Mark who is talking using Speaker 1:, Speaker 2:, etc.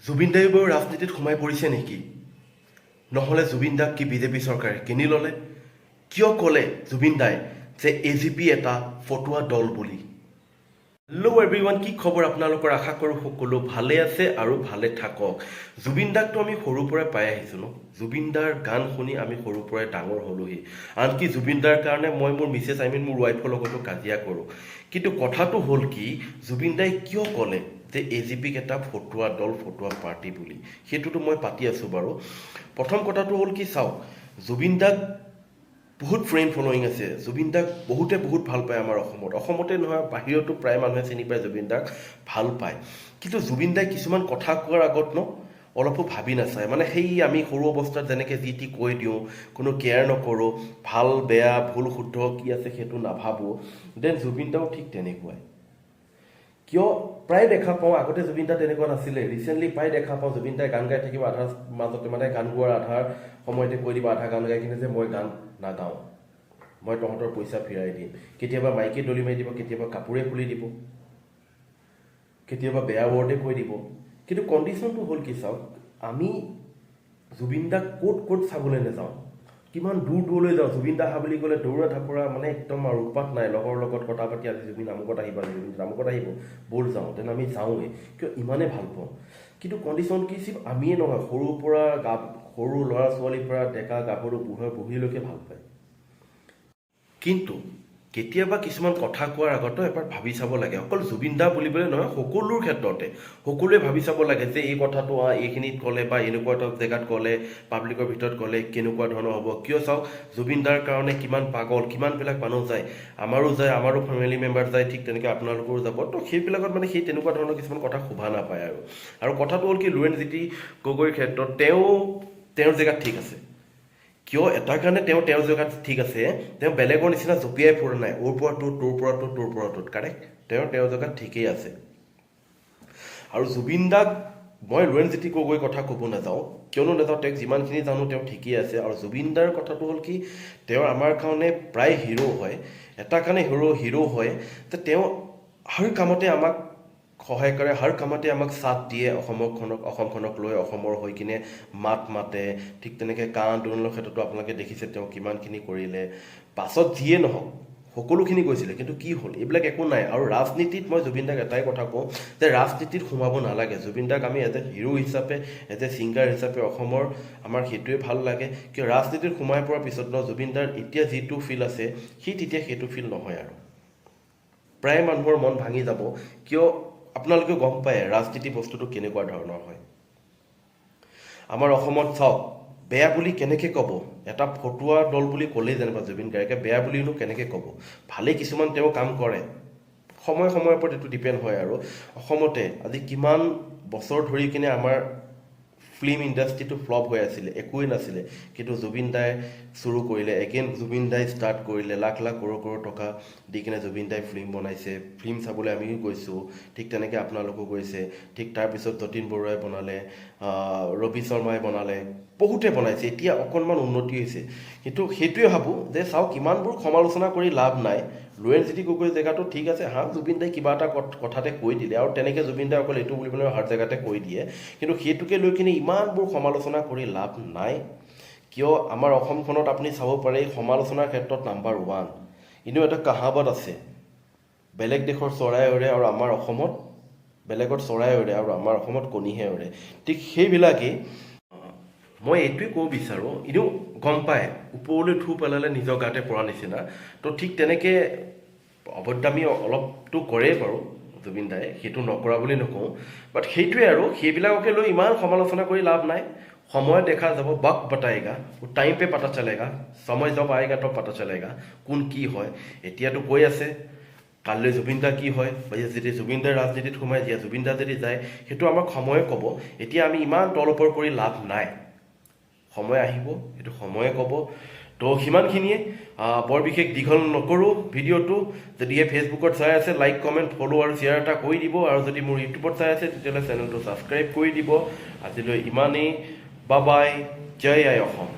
Speaker 1: জুবিন দাই বাৰু ৰাজনীতিত সোমাই পৰিছে নেকি? নহ'লে জুবিন দাক কি বিজেপি চৰকাৰে কিনি ল'লে? কিয় ক'লে জুবিন দাই যে AGP এটা ফটুৱা দল বুলি? হেল্ল' এভৰিৱান, কি খবৰ আপোনালোকৰ? আশা কৰোঁ সকলো ভালে আছে আৰু ভালে থাকক। জুবিন দাকতো আমি সৰুৰ পৰাই পাই আহিছোঁ ন। জুবিন দাৰ গান শুনি আমি সৰুৰ পৰাই ডাঙৰ হ'লোহি। আনকি জুবিন দাৰ কাৰণে মই মোৰ মিছেছ মোৰ ৱাইফৰ লগতো কাজিয়া কৰোঁ। কিন্তু কথাটো হ'ল কি, জুবিন দাই কিয় ক'লে যে AGPক এটা ফটুৱা দল, ফটুৱা পাৰ্টি বুলি? সেইটোতো মই পাতি আছোঁ বাৰু। প্ৰথম কথাটো হ'ল কি, চাওক, জুবিন দাক বহুত ফ্ৰেণ্ড ফল'য়িং আছে। জুবিন দাক বহুতে বহুত ভাল পায় আমাৰ অসমতে নহয়, বাহিৰতো প্ৰায় মানুহে চিনি পায়, জুবিন দাক ভাল পায়। কিন্তু জুবিন দাই কিছুমান কথা কোৱাৰ আগত অলপো ভাবি নাচায়। মানে সেই আমি সৰু অৱস্থাত যেনেকৈ যি টি কৈ দিওঁ, কোনো কেয়াৰ নকৰোঁ, ভাল বেয়া ভুল শুদ্ধ কি আছে সেইটো নাভাবোঁ। দেন জুবিন দাও ঠিক তেনেকুৱাই। কিয় প্ৰায় দেখা পাওঁ, আগতে জুবিন দা তেনেকুৱা নাছিলে। ৰিচেণ্টলি প্ৰায় দেখা পাওঁ জুবিন দাই গান গাই থাকিব, আধাৰ মাজতে মানে গান গোৱাৰ আধাৰ সময়তে কৈ দিব, আধা গান গাই কিনে যে মই গান নাগাওঁ, মই তহঁতৰ পইচা ফিৰাই দিম। কেতিয়াবা মাইকে দলি মাৰি দিব, কেতিয়াবা কাপোৰে খুলি দিব, কেতিয়াবা বেয়া ৱৰ্ডে কৈ দিব। কিন্তু কণ্ডিশ্যনটো হ'ল কি, চাওক, আমি জুবিন দাক ক'ত ক'ত চাবলৈ নাযাওঁ, কিমান দূৰ দূৰলৈ যাওঁ। জুবিন দা আহা বুলি ক'লে দৌৰা ঢাপৰা, মানে একদম আৰু উৎপাত নাই। লগৰ লগত কথা পাতি আজি জুবিন আমুকত আহিব, জুবিন আমুকত আহিব, ব'ল যাওঁ, তেনে আমি যাওঁৱেই। কিয় ইমানেই ভাল পাওঁ। কিন্তু কণ্ডিশ্যন কি, চিপ আমিয়ে নহয়, সৰুৰ পৰা সৰু ল'ৰা ছোৱালীৰ পৰা ডেকা গাভৰু বুঢ়ীলৈকে ভাল পায়। কিন্তু কেতিয়াবা কিছুমান কথা কোৱাৰ আগতো এবাৰ ভাবি চাব লাগে। অকল জুবিন দা বুলিবলৈ নহয়, সকলোৰ ক্ষেত্ৰতে সকলোৱে ভাবি চাব লাগে যে এই কথাটো এইখিনিত ক'লে বা এনেকুৱা এটা জেগাত ক'লে, পাব্লিকৰ ভিতৰত ক'লে কেনেকুৱা ধৰণৰ হ'ব। কিয়, চাওক, জুবিন দাৰ কাৰণে কিমান পাগল, কিমানবিলাক মানুহ যায়, আমাৰো যায়, আমাৰো ফেমিলি মেম্বাৰ যায়, ঠিক তেনেকৈ আপোনালোকৰো যাব। তো সেইবিলাকত মানে সেই তেনেকুৱা ধৰণৰ কিছুমান কথা শোভা নাপায় আৰু কথাটো হ'ল কি, লুৰিণজ্যোতি গগৈৰ ক্ষেত্ৰত তেওঁৰ জেগাত ঠিক আছে। কিয়, এটাৰ কাৰণে তেওঁৰ জেগাত ঠিক আছে, তেওঁ বেলেগৰ নিচিনা জঁপিয়াই ফুৰা নাই, ওৰ পৰা তোৰ, তোৰ পৰা তোৰ, তোৰ পৰা তোৰ, কাৰেক্ট। তেওঁৰ জেগাত ঠিকেই আছে। আৰু জুবিন দাক মই লুৰিণজ্যোতি গগৈৰ কথা ক'ব নাযাওঁ, কিয়নো নাযাওঁ, তেওঁক যিমানখিনি জানো তেওঁ ঠিকেই আছে। আৰু জুবিন দাৰ কথাটো হ'ল কি, তেওঁ আমাৰ কাৰণে প্ৰায় হিৰো হয়। এটা কাৰণে হিৰো হয় যে তেওঁ হৰ কামতে আমাক সহায় কৰে, হৰ কামতে আমাক চাথ দিয়ে। অসমখনক লৈ অসমৰ হৈ কিনে মাত মাতে। ঠিক তেনেকৈ কা আন্দোলনৰ ক্ষেত্ৰতো আপোনালোকে দেখিছে তেওঁ কিমানখিনি কৰিলে। পাছত যিয়ে নহওক সকলোখিনি গৈছিলে, কিন্তু কি হ'ল, এইবিলাক একো নাই। আৰু ৰাজনীতিত মই জুবিন দাক এটাই কথা কওঁ যে ৰাজনীতিত সোমাব নালাগে। জুবিন দাক আমি এজ এ হিৰো হিচাপে, এজ এ ছিংগাৰ হিচাপে অসমৰ আমাৰ সেইটোৱে ভাল লাগে। কিয়, ৰাজনীতিত সোমাই পৰাৰ পিছত জুবিন দাৰ এতিয়া যিটো ফিল আছে, তেতিয়া সেইটো ফিল নহয় আৰু। প্ৰায় মানুহৰ মন ভাঙি যাব। কিয়, আপোনালোকে গম পায় ৰাজনীতি বস্তুটো কেনেকুৱা ধৰণৰ হয়। আমাৰ অসমত চাওক, বেয়া বুলি কেনেকৈ ক'ব, এটা ফটুৱা দল বুলি ক'লেই যেনিবা জুবিন গাৰ্গে, বেয়া বুলিনো কেনেকৈ ক'ব। ভালেই কিছুমান তেওঁ কাম কৰে, সময়ৰ ওপৰত এইটো ডিপেণ্ড হয়। আৰু অসমতে আজি কিমান বছৰ ধৰি কিনে আমাৰ ফিল্ম ইণ্ডাষ্ট্ৰিটো ফ্লপ হৈ আছিলে, একোৱেই নাছিলে। কিন্তু জুবিন দাই চুৰু কৰিলে, এগেইন জুবিন দাই ষ্টাৰ্ট কৰিলে, লাখ লাখ কৰোৰ টকা দি কিনে জুবিন দাই ফিল্ম বনাইছে। ফিল্ম চাবলৈ আমিও গৈছোঁ, ঠিক তেনেকৈ আপোনালোকো গৈছে। ঠিক তাৰপিছত যতীন বৰুৱাই বনালে, ৰবি শৰ্মাই বনালে, বহুতে বনাইছে। এতিয়া অকণমান উন্নতি হৈছে। কিন্তু সেইটোৱে ভাবোঁ যে চাওক, ইমানবোৰ সমালোচনা কৰি লাভ নাই। লুৰিণজ্যোতি গগৈৰ জেগাটো ঠিক আছে, জুবিন দাই কিবা এটা কথাতে কৈ দিলে, আৰু তেনেকৈ জুবিন দাই অকল এইটো বুলি পেলাই হৰ জেগাতে কৈ দিয়ে। কিন্তু সেইটোকে লৈ কিনে ইমানবোৰ সমালোচনা কৰি লাভ নাই। কিয়, আমাৰ অসমখনত আপুনি চাব পাৰে সমালোচনাৰ ক্ষেত্ৰত নাম্বাৰ 1। কিন্তু এটা কাহাৱত আছে, বেলেগ দেশৰ চৰাই উৰে আৰু আমাৰ অসমত, বেলেগত চৰাই উৰে আৰু আমাৰ অসমত কণীহে উৰে। ঠিক সেইবিলাকেই মই এইটোৱে ক'ব বিচাৰোঁ। এনেও গম পায় ওপৰলৈ থু পেলালে নিজৰ গাতে পৰা নিচিনা। তো ঠিক তেনেকৈ অভদ্ৰামী অলপতো কৰেই বাৰু জুবিন দাই, সেইটো নকৰা বুলি নকওঁ। বাট সেইটোৱে আৰু, সেইবিলাককে লৈ ইমান সমালোচনা কৰি লাভ নাই। সময় দেখা যাব, वक्त बताएगा, টাইম পে পাতা চলেগা, সময় জব আয়েগা তো পাতা চলেগা কোন কি হয়। এতিয়াতো কৈ আছে, কাইলৈ জুবিন দা কি হয়, বা যদি জুবিন দাৰ ৰাজনীতিত সোমাই দিয়ে, জুবিন দা যদি যায়, সেইটো আমাক সময়ে ক'ব। এতিয়া আমি ইমান তল ওপৰ কৰি লাভ নাই। সময় আহিব, সেইটো সময়ে ক'ব। তো সিমানখিনিয়ে, বৰ বিশেষ দীঘল নকৰোঁ ভিডিঅ'টো। যদিহে ফেচবুকত চাই আছে, লাইক কমেণ্ট ফ'ল' আৰু শ্বেয়াৰ এটা কৰি দিব। আৰু যদি মোৰ ইউটিউবত চাই আছে, তেতিয়াহ'লে চেনেলটো ছাবস্ক্ৰাইব কৰি দিব। আজিলৈ ইমানেই, বাই বাই, জয় আই অসম।